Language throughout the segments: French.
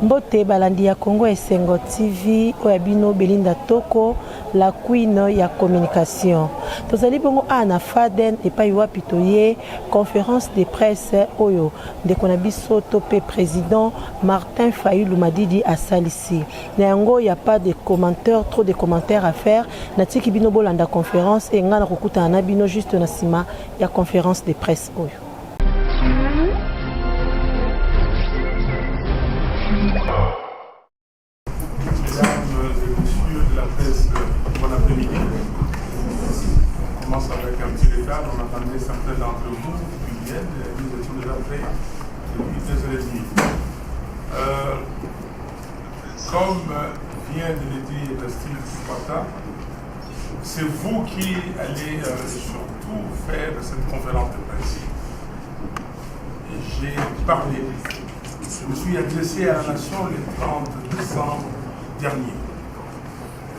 Mbote balandi ya Congo Esengo TV oyabino Belinda Toko la queen ya communication. Tozali bongo ana Faden epai wapi toye conférence de presse oyo ndeko na biso topé président Martin Fayulu Madidi à Salisi. Na yango y a pas de commentaires, trop de commentaires à faire. Na tiki bino bolanda conférence et ngana kokuta na bino juste na sima ya conférence de presse oyo. On attendait certains d'entre vous qui viennent, nous étions déjà prêts depuis 2h30. Comme vient de le dire Steve Spata, c'est vous qui allez surtout faire cette conférence de presse. J'ai parlé, je me suis adressé à la nation le 30 décembre dernier.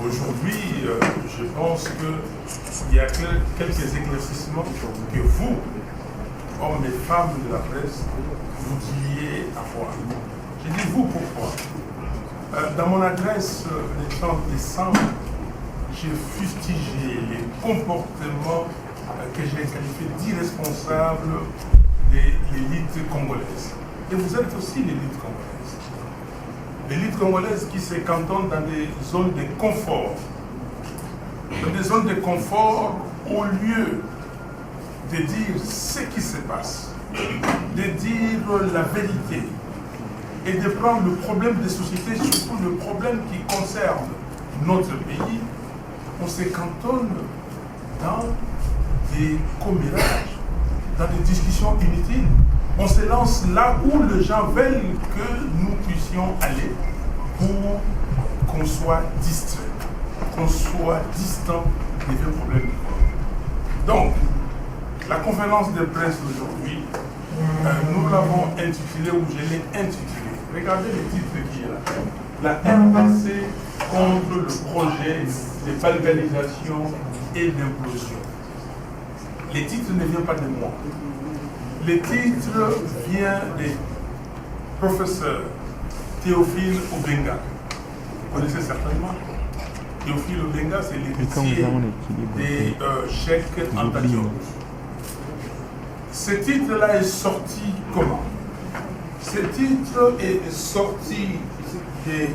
Aujourd'hui, je pense qu'il y a quelques éclaircissements que vous, hommes et femmes de la presse, vous devriez avoir. Je dis vous pourquoi. Dans mon adresse le 30 décembre, j'ai fustigé les comportements que j'ai qualifiés d'irresponsables de l'élite congolaise. Et vous êtes aussi l'élite congolaise. L'élite congolaise qui se cantonne dans des zones de confort. Dans des zones de confort, au lieu de dire ce qui se passe, de dire la vérité et de prendre le problème des sociétés, surtout le problème qui concerne notre pays, on se cantonne dans des commérages, dans des discussions inutiles. On se lance là où les gens veulent que nous puissions aller pour qu'on soit distrait, qu'on soit distant des vrais problèmes. Donc, la conférence de presse d'aujourd'hui, nous l'avons intitulée, ou je l'ai intitulée. Regardez le titre qui est là. La RDC contre le projet de balkanisation et d'implosion. Le titre ne vient pas de moi. Le titre vient du professeur Théophile Obenga. Vous connaissez certainement. Théophile Obenga, c'est l'héritier des Cheikh Anta Diop. Ce titre-là est sorti comment? Ce titre est sorti de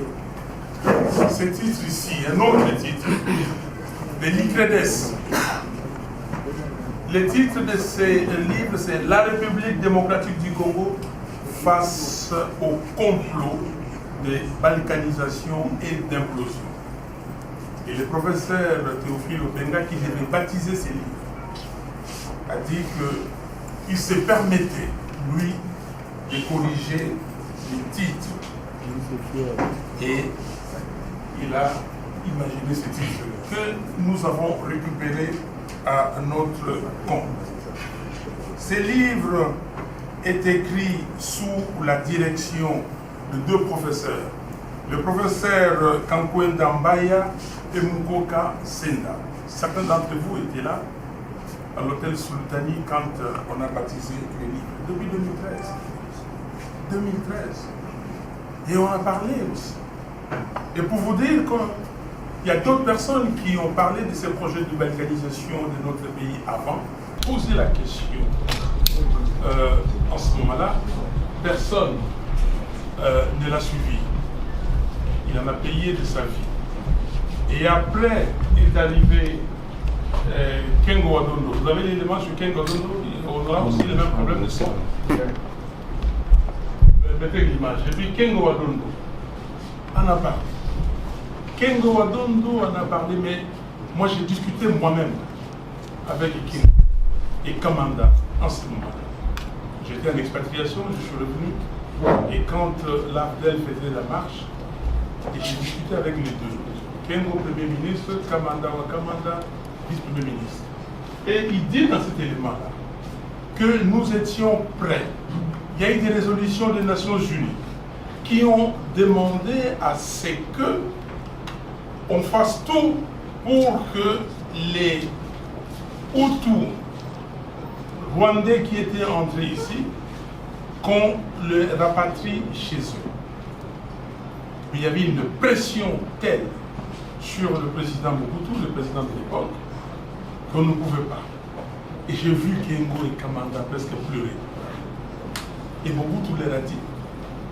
ce titre ici, un autre titre, de l'ICREDES. Le titre de ce livre, c'est La République démocratique du Congo face au complot de balkanisation et d'implosion. Et le professeur Théophile Obenga, qui devait baptiser ce livre, a dit qu'il se permettait, lui, de corriger les titres. Et il a imaginé ce titre que nous avons récupéré à notre compte. Ce livre est écrit sous la direction de deux professeurs, le professeur Kankwenda Mbaya et Mukoka Senda. Certains d'entre vous étaient là à l'hôtel Sultani quand on a baptisé le livre, depuis 2013. 2013. Et on a parlé aussi. Et pour vous dire qu'il y a d'autres personnes qui ont parlé de ces projets de balkanisation de notre pays avant, poser la question. En ce moment-là, personne ne l'a suivi. Il en a payé de sa vie. Et après est arrivé Kengo Wadondo. Vous avez l'élément sur Kengo Wadondo, on aura aussi le même problème de son. Mettez l'image. Et puis Kengo Wadondo en a parlé. Kengo Wadondo en a parlé, mais moi j'ai discuté moi-même avec Kengo et Kamanda en ce moment-là. J'étais en expatriation, je suis revenu, et quand l'AFDEL faisait la marche, j'ai discuté avec les deux. Kengo, Premier ministre, Kamanda Wakamanda, vice-premier ministre. Et il dit dans cet élément-là que nous étions prêts. Il y a eu des résolutions des Nations Unies qui ont demandé à ce que on fasse tout pour que les Hutus Rwandais qui étaient entrés ici, qu'on le rapatrie chez eux. Mais il y avait une pression telle sur le président Mobutu, le président de l'époque, qu'on ne pouvait pas. Et j'ai vu Kengo et Kamanda presque pleurer. Et Mobutu leur a dit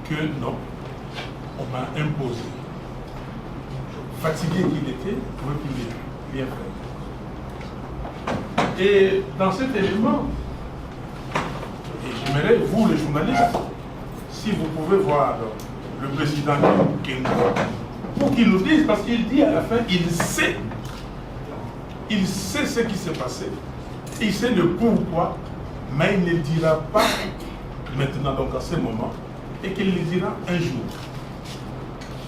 que non, on m'a imposé. Fatigué qu'il était, il ne pouvait plus rien faire. Et dans cet élément, et j'aimerais, vous les journalistes, si vous pouvez voir le président Kengo, pour qu'il nous dise, parce qu'il dit à la fin, il sait ce qui s'est passé, il sait le pourquoi, mais il ne dira pas maintenant, donc à ce moment, et qu'il le dira un jour.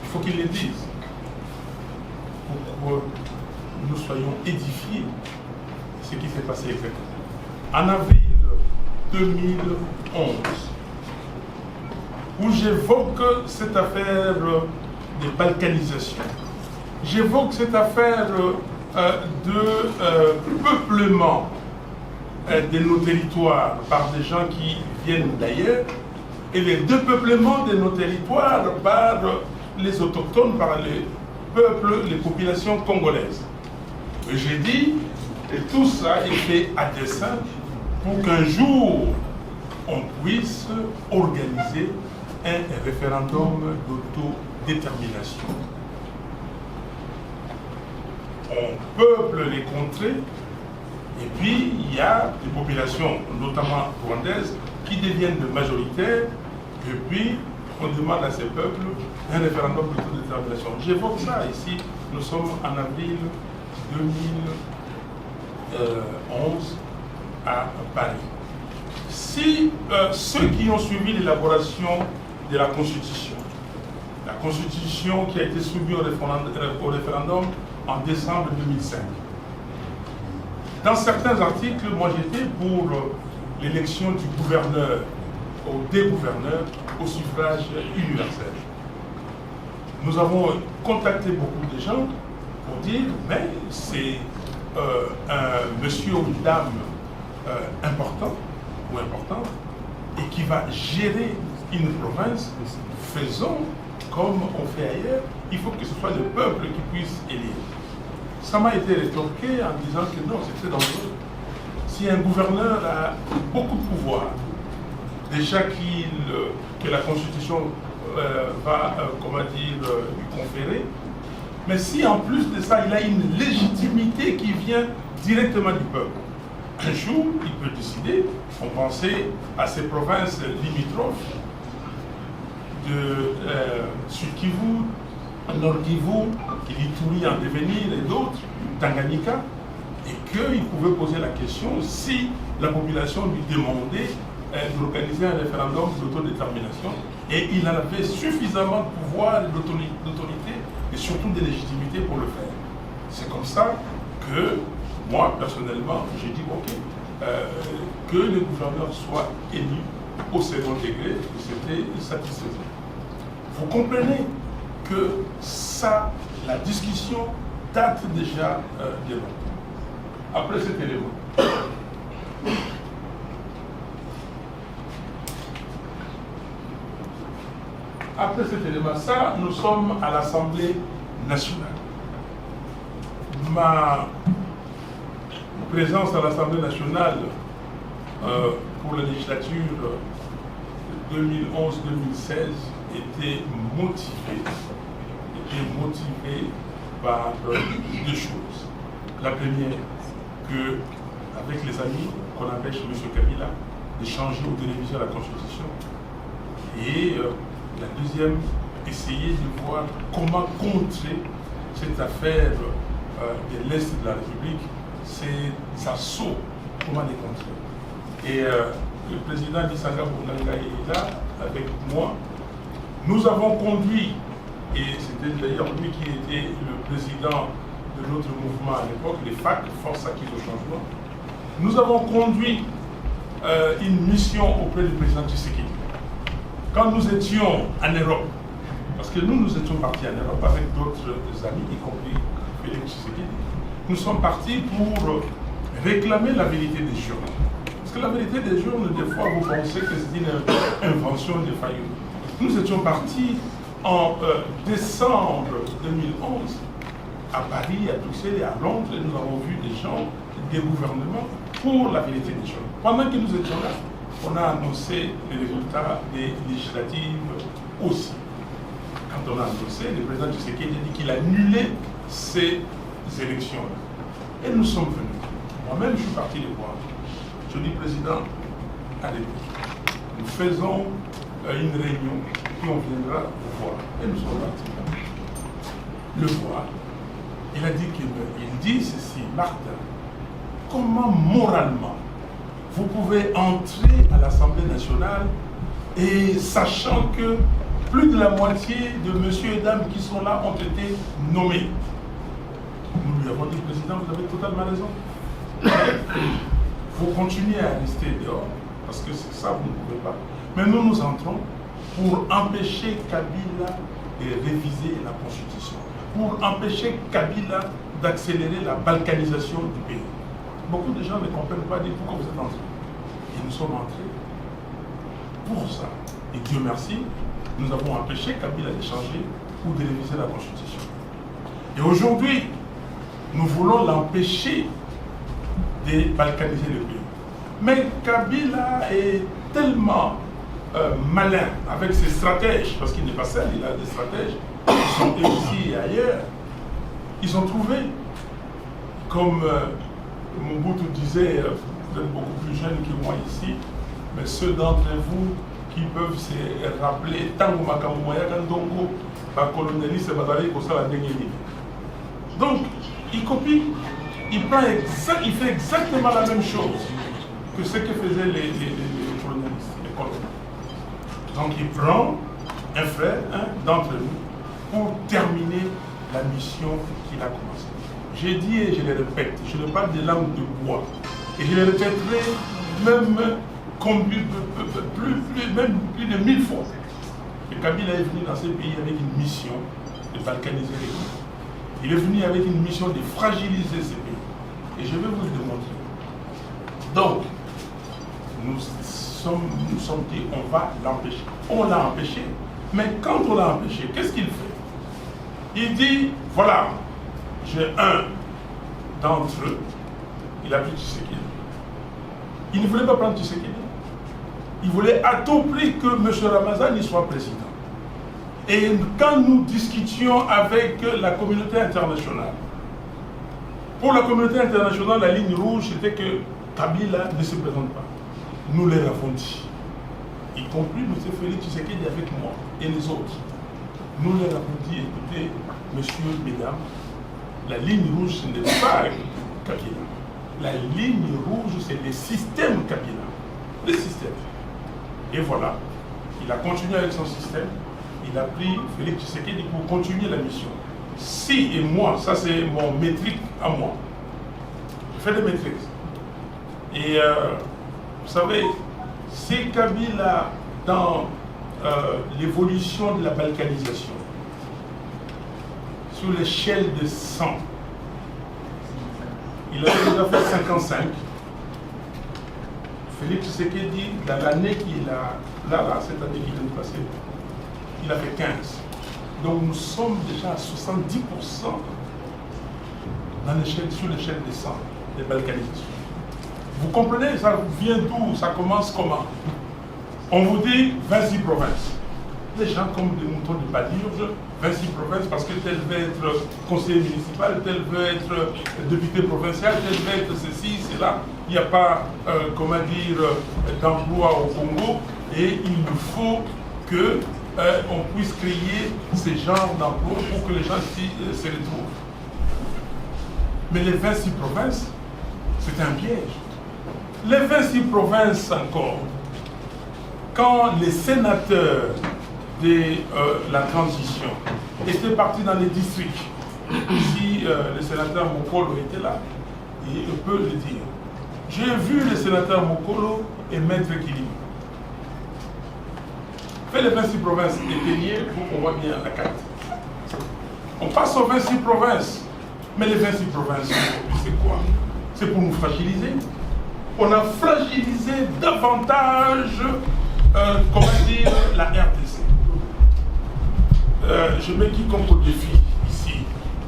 Il faut qu'il le dise, pour que nous soyons édifiés de ce qui s'est passé exactement. En avril 2011, où j'évoque cette affaire de balkanisation, j'évoque cette affaire de peuplement de nos territoires par des gens qui viennent d'ailleurs, et le dépeuplement de nos territoires par les autochtones, par les peuples, les populations congolaises. Et j'ai dit, et tout ça est fait à dessein pour qu'un jour on puisse organiser un référendum d'autodétermination. On peuple les contrées, et puis il y a des populations, notamment rwandaises, qui deviennent majoritaires, et puis on demande à ces peuples un référendum d'autodétermination. J'évoque ça ici, nous sommes en avril 2011 à Paris. Si ceux qui ont suivi l'élaboration de la Constitution qui a été soumise au référendum en décembre 2005, dans certains articles, moi j'étais pour l'élection du gouverneur ou des gouverneurs au suffrage universel. Nous avons contacté beaucoup de gens pour dire, mais c'est un monsieur ou une dame important ou importante et qui va gérer une province. Faisons comme on fait ailleurs, il faut que ce soit le peuple qui puisse élire. Ça m'a été rétorqué en disant que non, c'est très dangereux. Si un gouverneur a beaucoup de pouvoir, déjà que la Constitution va, lui conférer, mais si en plus de ça, il a une légitimité qui vient directement du peuple, un jour, il peut décider, on pensait à ces provinces limitrophes de Sud Kivu, Nord Kivu, Ituri en devenir et d'autres, Tanganyika, et qu'il pouvait poser la question si la population lui demandait d'organiser un référendum d'autodétermination, et il en avait suffisamment de pouvoir, d'autorité et surtout de légitimité pour le faire. C'est comme ça que moi, personnellement, j'ai dit ok, que le gouverneur soit élu au second degré, c'était satisfaisant. Vous comprenez que ça, la discussion date déjà de longtemps. Après cet élément, ça, nous sommes à l'Assemblée nationale. Ma présence à l'Assemblée nationale pour la législature 2011-2016 était motivée par deux choses. La première, que avec les amis qu'on avait chez M. Kabila, d'échanger ou de réviser la Constitution. Et la deuxième, essayer de voir comment contrer cette affaire de l'Est de la République, ces assauts, comment les contrer. Et le président Lisanga Bounanga est là avec moi. Nous avons conduit, et c'était d'ailleurs lui qui était le président de notre mouvement à l'époque, les FAC, Force Acquise au Changement. Nous avons conduit une mission auprès du président Tshisekedi. Quand nous étions en Europe, parce que nous étions partis en Europe avec d'autres amis, y compris Félix Tshisekedi, nous sommes partis pour réclamer la vérité des journaux. Parce que la vérité des journaux, des fois, vous pensez que c'est une invention de Fayou. Nous étions partis en décembre 2011, à Paris, à Bruxelles et à Londres, nous avons vu des gens, des gouvernements pour la vérité des choses. Pendant que nous étions là, on a annoncé les résultats des législatives aussi. Quand on a annoncé, le président Tshisekedi a dit qu'il annulait ces élections-là. Et nous sommes venus. Moi-même, je suis parti les voir. Je dis, président, allez, nous faisons une réunion, puis on viendra vous voir. Et nous sommes partis. Le voir. Il a dit il dit ceci, Martin, comment moralement vous pouvez entrer à l'Assemblée nationale et sachant que plus de la moitié de messieurs et dames qui sont là ont été nommés. Nous lui avons dit, président, vous avez totalement raison. Vous continuez à rester dehors, parce que c'est ça, vous ne pouvez pas. Mais nous entrons pour empêcher Kabila de réviser la Constitution, pour empêcher Kabila d'accélérer la balkanisation du pays. Beaucoup de gens ne comprennent pas pourquoi vous êtes entrés. Et nous sommes entrés pour ça. Et Dieu merci, nous avons empêché Kabila de changer ou de réviser la Constitution. Et aujourd'hui, nous voulons l'empêcher de balkaniser le pays. Mais Kabila est tellement malin avec ses stratèges, parce qu'il n'est pas seul, il a des stratèges qui sont ici et ailleurs. Ils ont trouvé, comme Mobutu disait, vous êtes beaucoup plus jeunes que moi ici, mais ceux d'entre vous qui peuvent se rappeler, Tango Makamoya Kandongo, par colonialiste Bazari Kosala Dengeni. Donc, il copie, il fait exactement la même chose que ce que faisaient les colonialistes, les colons. Donc, il prend un frère, d'entre nous, pour terminer la mission qu'il a commencée. J'ai dit et je le répète, je ne parle de langue de bois. Et je le répéterai même plus de 1000 fois. Et Kabila est venu dans ce pays avec une mission de balkaniser les pays. Il est venu avec une mission de fragiliser ces pays. Et je vais vous le démontrer. Donc, nous sommes dit, on va l'empêcher. On l'a empêché. Mais quand on l'a empêché, qu'est-ce qu'il fait? Il dit, voilà, j'ai un d'entre eux, il a pris Tshisekedi. Il ne voulait pas prendre Tshisekedi. Il voulait à tout prix que M. Ramazani soit président. Et quand nous discutions avec la communauté internationale, pour la communauté internationale, la ligne rouge, c'était que Kabila ne se présente pas. Nous les avons dit, y compris M. Félix Tshisekedi avec moi et les autres. Nous leur avons dit, écoutez, messieurs, mesdames, la ligne rouge, ce n'est pas Kabila. La ligne rouge, c'est le système Kabila. Le système. Et voilà, il a continué avec son système. Il a pris Félix Tshisekedi pour continuer la mission. Si et moi, ça c'est mon métrique à moi. Je fais des métriques. Et vous savez, si Kabila, dans l'évolution de la balkanisation, sur l'échelle de 100, il avait déjà fait 55. Félix Tshisekedi, dans l'année qu'il a, cette année qui vient de passer, il a fait 15. Donc nous sommes déjà à 70% sur l'échelle des 100, des balkanisations. Vous comprenez, ça vient d'où? Ça commence comment? On vous dit 26 provinces. Les gens comme des moutons de Badirge, 26 provinces parce que tel veut être conseiller municipal, tel veut être député provincial, tel veut être ceci, cela. Il n'y a pas, d'emploi au Congo et il nous faut que on puisse créer ces genres d'emplois pour que les gens ici se retrouvent. Mais les 26 provinces, c'est un piège. Les 26 provinces encore, quand les sénateurs de la transition étaient partis dans les districts, si le sénateur Mokolo était là, il peut le dire. J'ai vu le sénateur Mokolo et Maître Kili. Fais les 26 provinces éteignées pour qu'on voit bien la carte. On passe aux 26 provinces. Mais les 26 provinces, c'est quoi? C'est pour nous fragiliser. On a fragilisé davantage, la RDC. je mets quiconque au défi ici.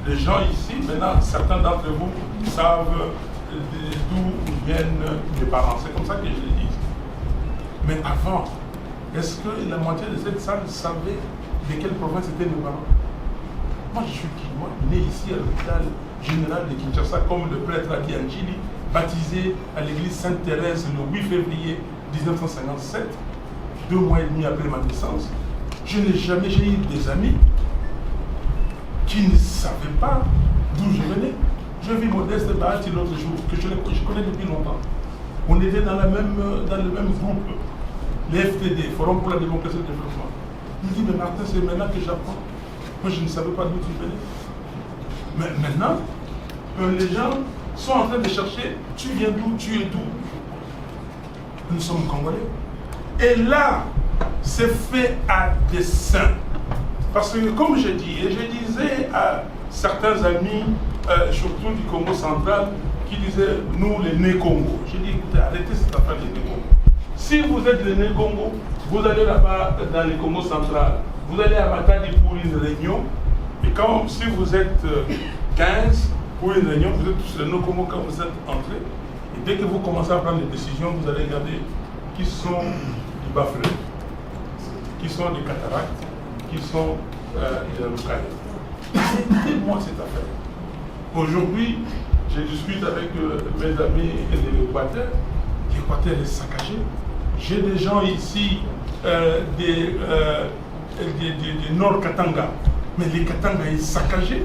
Les gens ici, maintenant, certains d'entre vous savent d'où viennent mes parents. C'est comme ça que je le dis. Mais avant, est-ce que la moitié de cette salle savait de quelle province étaient mes parents? Moi, je suis Kinois, né ici à l'hôpital général de Kinshasa comme le prêtre Adi Anjili, baptisé à l'église Sainte-Thérèse le 8 février 1957, 2 mois et demi après ma naissance. Je n'ai jamais eu des amis qui ne savaient pas d'où je venais. Je vis Modeste Bahati l'autre jour, que je connais depuis longtemps. On était dans le même groupe, les FTD, Forum pour la démocratie et le développement. Il me dit, mais Martin, c'est maintenant que j'apprends. Moi, je ne savais pas d'où tu venais. Mais maintenant, les gens sont en train de chercher, tu viens d'où, tu es d'où. Nous sommes Congolais. Et là, c'est fait à dessein. Parce que, comme je dis, et je disais à certains amis, surtout du Congo central, qui disaient, nous, les nés Congo. J'ai dit, écoutez, arrêtez cette affaire des nés Congo. Si vous êtes les nés Congo, vous allez là-bas dans le Congo central, vous allez à Matadi pour une réunion, et si vous êtes 15 pour une réunion, vous êtes tous les nés Congo quand vous êtes entrés, et dès que vous commencez à prendre des décisions, vous allez regarder qui sont du Bafoué, qui sont des cataractes, qui sont des locales. Aidez-moi cette affaire. Aujourd'hui, je discute avec mes amis de l'Équateur. L'Équateur est saccagé. J'ai des gens ici des Nord Katanga, mais les Katanga est saccagé.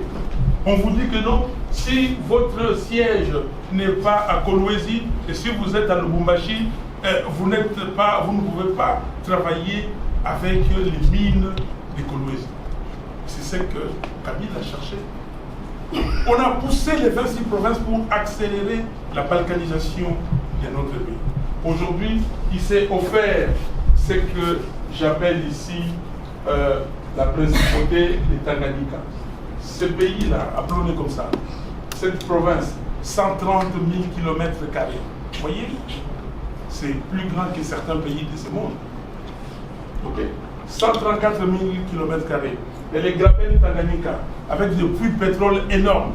On vous dit que non, si votre siège n'est pas à Kolwezi et si vous êtes à Lubumbashi, vous ne pouvez pas travailler avec les mines de Kolwezi. C'est ce que Kabila a cherché. On a poussé les 26 provinces pour accélérer la balkanisation de notre pays. Aujourd'hui, il s'est offert ce que j'appelle ici la principauté de Tanganyika. Ce pays-là, appelons-le comme ça, cette province, 130 000 km². Vous voyez, c'est plus grand que certains pays de ce monde. Okay. 134 000 km². Et les grappins de Tanganyika, avec des puits de pétrole énormes.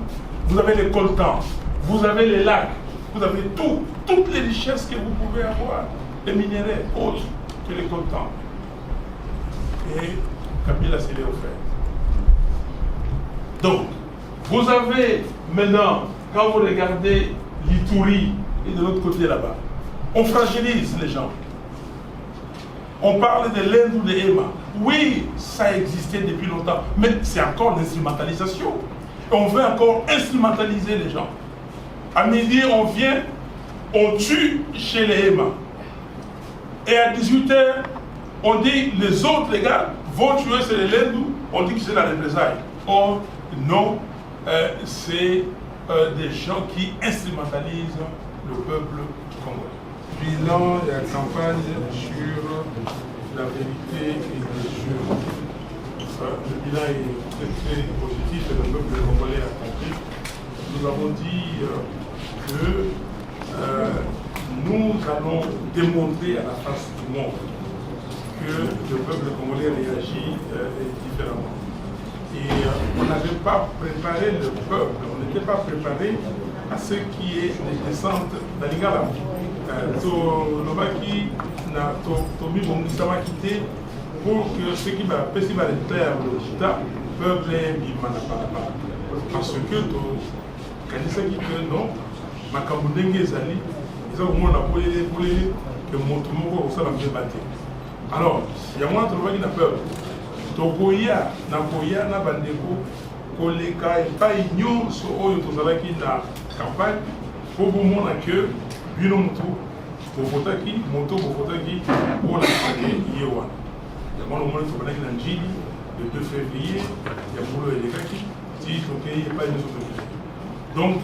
Vous avez les coltans, vous avez les lacs, vous avez toutes les richesses que vous pouvez avoir, les minéraux autres que les coltans. Et Kabila s'est offert. Donc, vous avez maintenant, quand vous regardez l'Ituri et de l'autre côté là-bas, on fragilise les gens. On parle de l'Inde ou de Emma. Oui, ça existait depuis longtemps, mais c'est encore l'instrumentalisation. On veut encore instrumentaliser les gens. À midi, on vient, on tue chez les Emma. Et à 18h, on dit les autres, les gars, vont tuer chez les Lendou, on dit que c'est la représailles. Or, non, c'est des gens qui instrumentalisent le peuple congolais. Bilan de la campagne sur la vérité et sur le bilan est très positif et le peuple congolais a compris. Nous avons dit que nous allons démontrer à la face du monde que le peuple congolais réagit différemment. Et on n'avait pas préparé le peuple, on n'était pas préparé à ce qui est les descentes d'Alingala. Tolobaki na Tomi Bongisama quitté pour que ceux qui va passer par les terres de l'État peuple Bimanapalapa. Parce que Kanisa dit que non, Makambundenge Zali, ils ont vraiment appelé que mon tomo au salon de battre. Alors, il y a moins de gens qui n'ont peur. Togoya, Nagoya, Nabandeko, Koleka, et pas ignon, sur eux, tous qui na campagne, pour vous montrer que Bino Moutou, Bofotaki, Moto Bofotaki, pour la famille Yewa. Il y a moins de monde qui sont dans Njili, le 2 février, il y a Boulo et les Kaki, si le pays n'est pas une autre pays. Donc,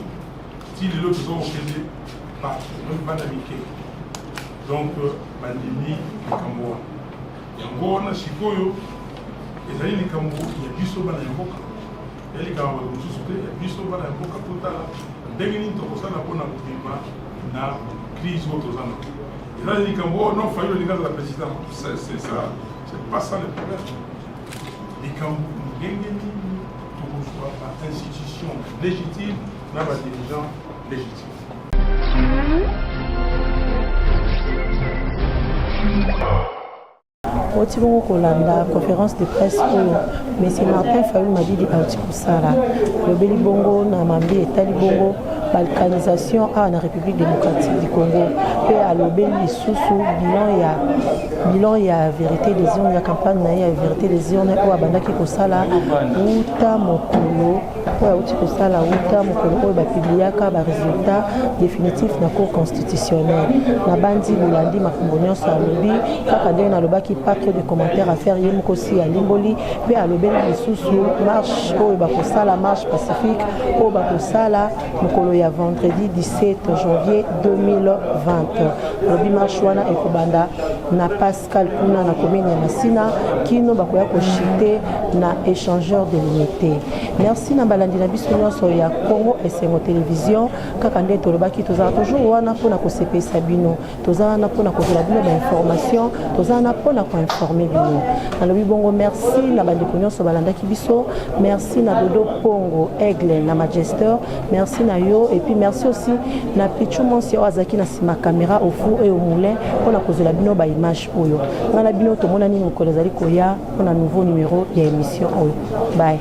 si les autres sont occupés, pas d'amitié. Donc, Bandini, Kamboa. Yango, on a Sikoyo, et ça y est, les Kambo, il y a Bisso Banayamboka. Il y a les Kambo, il y a Bisso Banayamboka, tout à l'heure. Dès que nous avons na crise autozana. Et là, il dit que non, il faut aller au de la présidence. C'est pas ça le problème. Et quand institution légitime, même un dirigeant légitime. oti bongo kolanda conférence de presse oyo monsieur Martin Fayulu Madidi auti kosala alobeli bongo na mambi etali bongo balkanisation awa na République démocratique du Congo mpe alobeli lisusu bilan ya vérité des urnes ya campagne na ye ya vérité des urnes oyo abandaki kosala uta mokolo oyo auti kosala uta mokolo oyo bapibliaka baresultat définitif na cour constitutionnelle na bandi bolandi makambo nyonso alobi kaka ndenge nalobaki pas trop de commentaires à faire ye moko si alimboli mpe alobeli lisusu marche oyo bakosala marche pacifique oyo bakosala mokolo ya vendredi 17 janvier 2020 alobi marche wana ekobanda na Pascal kuna na commune ya Masina kino bakoya koshite na échangeur de l'unité. Merci na balandi na biso nyonso ya Congo Esengo Télévision kaka nde tolobaki tozala toujours wana mpona kosepesa bino tozala wana mpona kozela bino bainformation tozala wana mpona koinforme bino nalobi bongo merci na bandeko nyonso balandaki biso merci na Dodo Pongo Aigle na Magister merci na yo et puis merci aussi na Pichu Monsi oyo azalaki na nsima caméra au four et au moulin mpona kozela bino baimage oyo nga na bino tomona nini mokolo ezali koya mpona nouveau numéro ya émission oyo bye.